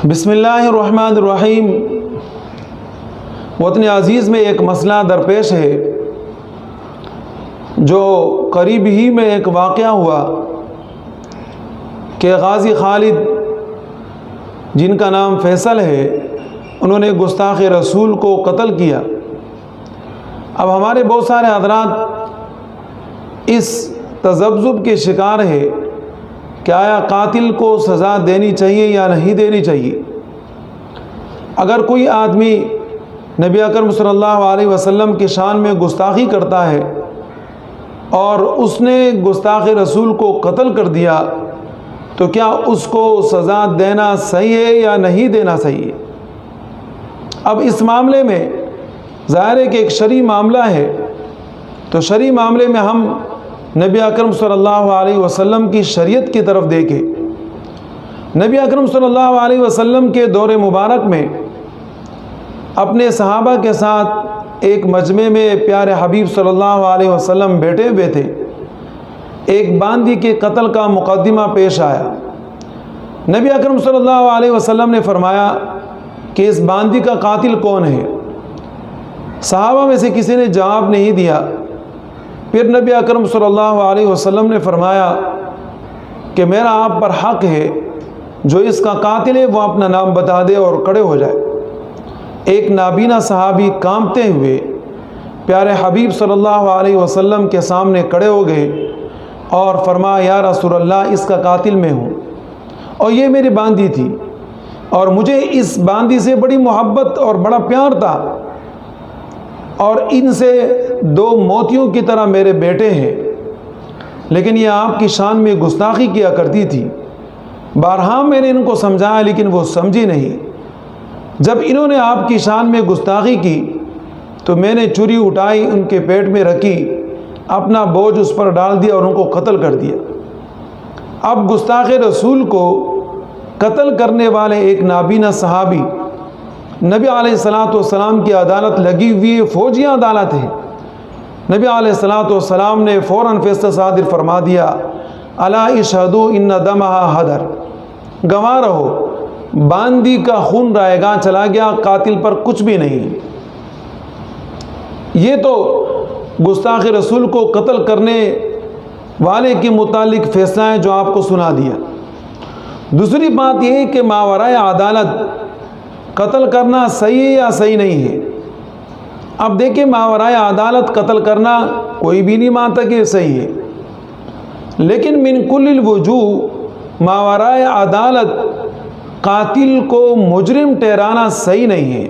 बिस्मिल्लाहिर्रहमानिर्रहीम। वतन अज़ीज़ में एक मसला दरपेश है जो करीब ही में एक वाक़या हुआ कि गाज़ी खालिद जिनका नाम फैसल है, उन्होंने गुस्ताख़ रसूल को कत्ल किया। अब हमारे बहुत सारे हज़रात इस तज़ब्ज़ुब के शिकार है कि आया कातिल को सज़ा देनी चाहिए या नहीं देनी चाहिए। अगर कोई आदमी नबी अकरम सल्लल्लाहु अलैहि वसल्लम की शान में गुस्ताखी करता है और उसने गुस्ताख़ रसूल को कत्ल कर दिया, तो क्या उसको सज़ा देना सही है या नहीं देना सही है? अब इस मामले में ज़ाहिर है कि एक शरई मामला है, तो शरई मामले में हम नबी अकरम सल्लल्लाहु अलैहि वसल्लम की शरीयत की तरफ देखें। नबी अकरम सल्लल्लाहु अलैहि वसल्लम के दौर मुबारक में अपने सहाबा के साथ एक मजमे में प्यारे हबीब सल्लल्लाहु अलैहि वसल्लम बैठे हुए थे। एक बांदी के कत्ल का मुकदमा पेश आया। नबी अकरम सल्लल्लाहु अलैहि वसल्लम ने फरमाया कि इस बांदी का कातिल कौन है? सहाबा में से किसी ने जवाब नहीं दिया। फिर नबी अकरम सल्लल्लाहु अलैहि वसल्लम ने फरमाया कि मेरा आप पर हक़ है, जो इसका कातिल है वो अपना नाम बता दे और खड़े हो जाए। एक नाबीना सहाबी कांपते हुए प्यारे हबीब सल्लल्लाहु अलैहि वसल्लम के सामने खड़े हो गए और फरमाया, या रसूल अल्लाह, इसका कातिल मैं हूँ और ये मेरी बांदी थी और मुझे इस बांदी से बड़ी मोहब्बत और बड़ा प्यार था और इनसे दो मोतियों की तरह मेरे बेटे हैं, लेकिन ये आपकी शान में गुस्ताखी किया करती थी। बारहा मैंने इनको समझाया लेकिन वो समझी नहीं। जब इन्होंने आपकी शान में गुस्ताखी की तो मैंने छुरी उठाई, उनके पेट में रखी, अपना बोझ उस पर डाल दिया और उनको कत्ल कर दिया। अब गुस्ताख़ रसूल को कत्ल करने वाले एक नाबीना सहाबी नबी अलैहिस्सलातु वस्सलाम की अदालत लगी हुई है, फौजियाँ अदालत है। नबी अलैहिस्सलातु वस्सलाम ने फ़ौरन फैसला सादिर फरमा दिया, अला इशहदू इन्ना दमहा हदर, गवाह रहो, बांदी का खून रायगा चला गया, कातिल पर कुछ भी नहीं। ये तो गुस्ताख़ रसूल को कत्ल करने वाले के मुतालिक फ़ैसला है जो आपको सुना दिया। दूसरी बात यह है कि मावराए अदालत कत्ल करना सही है या सही नहीं है। अब देखिए, मावराए अदालत कत्ल करना कोई भी नहीं मानता कि सही है, लेकिन मिन कुल्लिल वजूह मावराए अदालत कातिल को मुजरिम ठहराना सही नहीं है।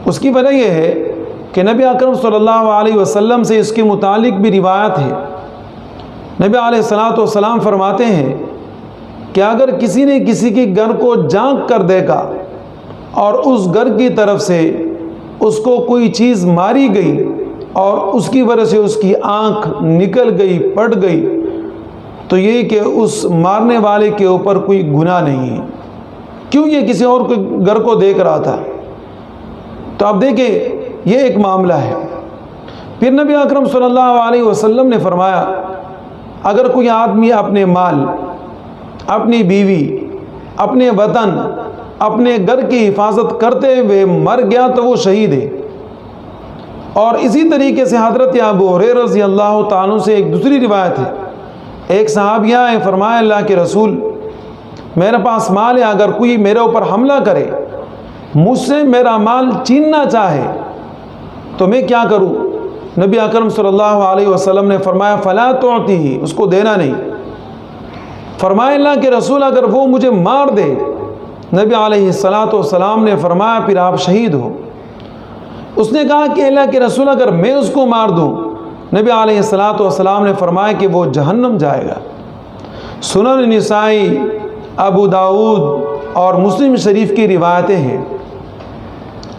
उसकी वजह यह है कि नबी अकरम सल्लल्लाहु अलैहि वसल्लम से इसके मुतालिक भी रिवायत है। नबी अलैहिस्सलातु वस्सलाम फरमाते हैं कि अगर किसी ने किसी के घर को झांक कर देखा और उस घर की तरफ से उसको कोई चीज़ मारी गई और उसकी वजह से उसकी आँख निकल गई, फट गई, तो ये कि उस मारने वाले के ऊपर कोई गुनाह नहीं है। क्यों? ये किसी और के घर को देख रहा था। तो अब देखिए, ये एक मामला है। फिर नबी अकरम सल्लल्लाहु अलैहि वसल्लम ने फरमाया, अगर कोई आदमी अपने माल, अपनी बीवी, अपने वतन, अपने घर की हिफाजत करते हुए मर गया तो वो शहीद है। और इसी तरीके से हज़रत अबू हुरैरा रज़ी अल्लाह ताला से एक दूसरी रिवायत है। एक सहाबिया है, फरमाया, अल्लाह के रसूल, मेरे पास माल है, अगर कोई मेरे ऊपर हमला करे, मुझसे मेरा माल छीनना चाहे, तो मैं क्या करूं? नबी अकरम सल्लल्लाहु अलैहि वसल्लम ने फरमाया, फला तुअतीही, उसको देना नहीं। फरमाया, अल्लाह के रसूल, अगर वो मुझे मार दे? नबी अलैहिस्सलातु वस्सलाम ने फरमाया, फिर आप शहीद हो। उसने कहा कि अल्लाह के रसूल, अगर मैं उसको मार दूं? नबी अलैहिस्सलातु वस्सलाम ने फरमाया कि वो जहन्नम जाएगा। सुनन निसाई, अबू दाऊद और मुस्लिम शरीफ की रिवायतें हैं।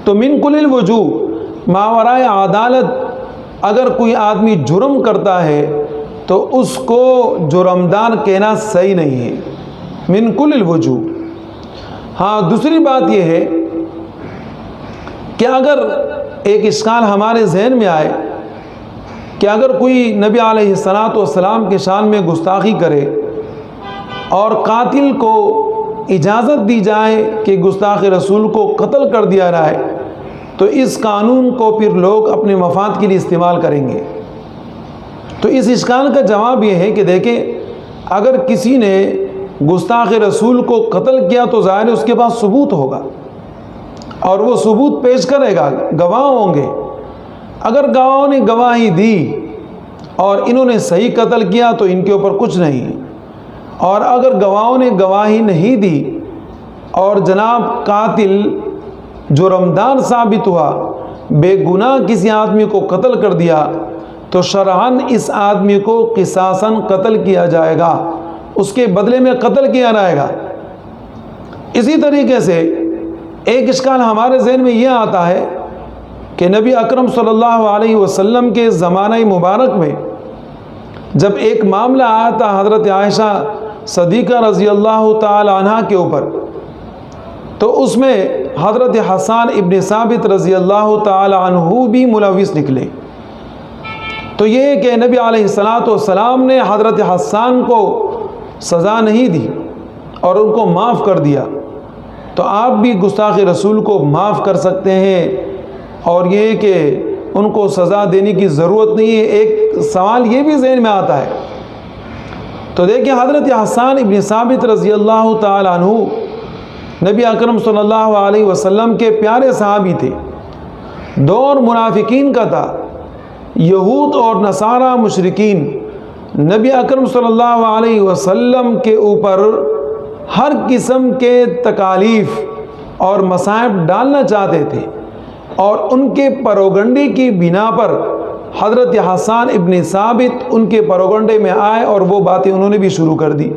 तो मिन कुल्लिल वजूह मावराए अदालत अगर कोई आदमी जुर्म करता है तो उसको जुर्मदार कहना सही नहीं है, मिन कुल्लिल वजूह। हाँ, दूसरी बात यह है कि अगर एक इश्काल हमारे जहन में आए कि अगर कोई नबी अलैहिस्सलातु वस्सलाम के शान में गुस्ताखी करे और कातिल को इजाज़त दी जाए कि गुस्ताख रसूल को कत्ल कर दिया जाए, तो इस कानून को फिर लोग अपने मफाद के लिए इस्तेमाल करेंगे। तो इस इश्काल का जवाब ये है कि देखें, अगर किसी ने गुस्ताख रसूल को कत्ल किया तो ज़ाहिर उसके पास सबूत होगा और वो सबूत पेश करेगा, गवाह होंगे। अगर गवाहों ने गवाही दी और इन्होंने सही कत्ल किया तो इनके ऊपर कुछ नहीं, और अगर गवाहों ने गवाही नहीं दी और जनाब कातिल जो रमदान साबित हुआ बेगुनाह किसी आदमी को कत्ल कर दिया, तो शरअन इस आदमी को क़िसासन कत्ल किया जाएगा, उसके बदले में कत्ल किया जाएगा। इसी तरीके से एक इश्काल हमारे ज़हन में यह आता है कि नबी अकरम सल्लल्लाहु अलैहि वसल्लम के ज़माने मुबारक में जब एक मामला आया था हज़रत आयशा सदीक़ा रज़ी अल्लाह ताला अन्हा के ऊपर, तो उसमें हज़रत हसन इब्न साबित रज़ी अल्लाह ताला अन्हु भी मुलविस निकले। तो ये कि नबी अलैहिस्सलातु वस्सलाम ने हज़रत हसन को सज़ा नहीं दी और उनको माफ़ कर दिया, तो आप भी गुस्ताख रसूल को माफ़ कर सकते हैं और ये कि उनको सज़ा देने की ज़रूरत नहीं है। एक सवाल ये भी ज़हन में आता है। तो देखिए, हज़रत हसन इब्न साबित रज़ी अल्लाह ताला अन्हु नबी अकरम सल्लल्लाहु अलैहि वसल्लम के प्यारे सहाबी थे। दौर मुनाफिकीन का था, यहूद और नसारा मुशरिकीन नबी अकरम सल्लल्लाहु अलैहि वसल्लम के ऊपर हर किस्म के तकालीफ़ और मसाइब डालना चाहते थे, और उनके परोगंडे की बिना पर हज़रत हसन इब्न साबित उनके परोगंडे में आए और वो बातें उन्होंने भी शुरू कर दी।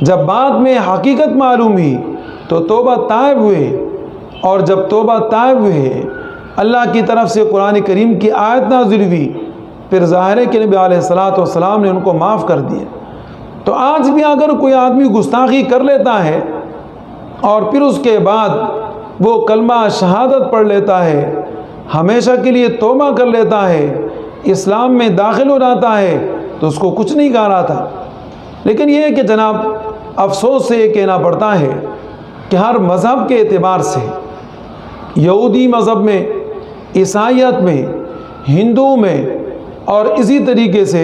जब बाद में हकीकत मालूम हुई तो तौबा ताइब हुए, और जब तौबा ताइब हुए अल्लाह की तरफ से कुरान करीम की आयत नाज़िल हुई, फिर ज़ाहिर है कि नबी अलैहिस्सलातु वस्सलाम ने उनको माफ़ कर दिया। तो आज भी अगर कोई आदमी गुस्ताखी कर लेता है और फिर उसके बाद वो कलमा शहादत पढ़ लेता है, हमेशा के लिए तौबा कर लेता है, इस्लाम में दाखिल हो जाता है, तो उसको कुछ नहीं कहा रहा था। लेकिन ये है कि जनाब अफसोस से ये कहना पड़ता है कि हर मज़हब के एतबार से, यहूदी मज़हब में, ईसाईयत में, हिंदू में, और इसी तरीके से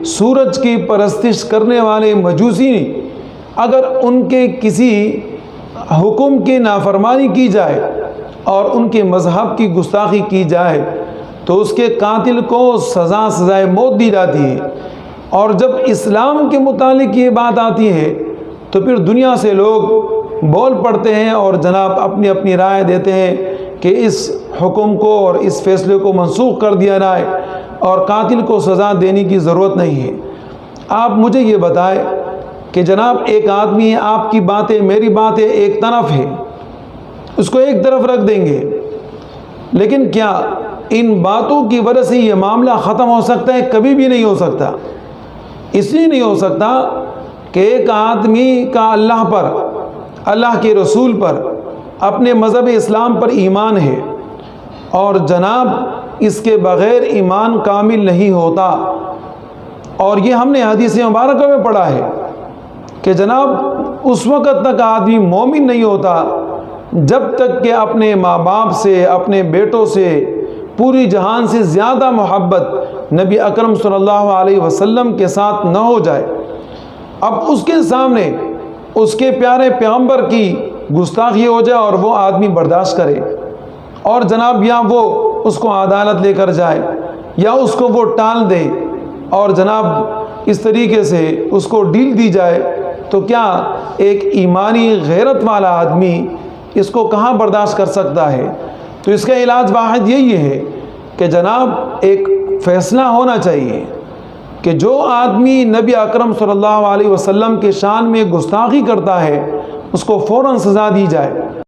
सूरज की परस्तिश करने वाले मजूसी, अगर उनके किसी हुक्म की नाफरमानी की जाए और उनके मज़हब की गुस्ताखी की जाए तो उसके कातिल को सज़ाए मौत दी जाती है। और जब इस्लाम के मुतालिक ये बात आती है तो फिर दुनिया से लोग बोल पड़ते हैं और जनाब अपनी अपनी राय देते हैं कि इस हुक्म को और इस फ़ैसले को मनसूख कर दिया जाए और कातिल को सज़ा देने की ज़रूरत नहीं है। आप मुझे ये बताएं कि जनाब एक आदमी है, आपकी बातें मेरी बातें एक तरफ है, उसको एक तरफ रख देंगे, लेकिन क्या इन बातों की वजह से ये मामला ख़त्म हो सकता है? कभी भी नहीं हो सकता। इसलिए नहीं हो सकता कि एक आदमी का अल्लाह पर, अल्लाह के रसूल पर, अपने मज़हब इस्लाम पर ईमान है और जनाब इसके बग़ैर ईमान कामिल नहीं होता। और ये हमने हदीस मुबारक में पढ़ा है कि जनाब उस वक़्त तक आदमी मोमिन नहीं होता जब तक कि अपने माँ बाप से, अपने बेटों से, पूरी जहान से ज़्यादा मोहब्बत नबी अकरम सल्लल्लाहु अलैहि वसल्लम के साथ न हो जाए। अब उसके सामने उसके प्यारे पैगंबर की गुस्ताखी हो जाए और वो आदमी बर्दाश्त करे, और जनाब या वो उसको अदालत लेकर जाए या उसको वो टाल दे और जनाब इस तरीके से उसको डील दी जाए, तो क्या एक ईमानी गैरत वाला आदमी इसको कहाँ बर्दाश्त कर सकता है? तो इसका इलाज वाहिद यही है कि जनाब एक फ़ैसला होना चाहिए कि जो आदमी नबी अकरम सल्लल्लाहु अलैहि वसल्लम के शान में गुस्ताखी करता है उसको फ़ौरन सज़ा दी जाए।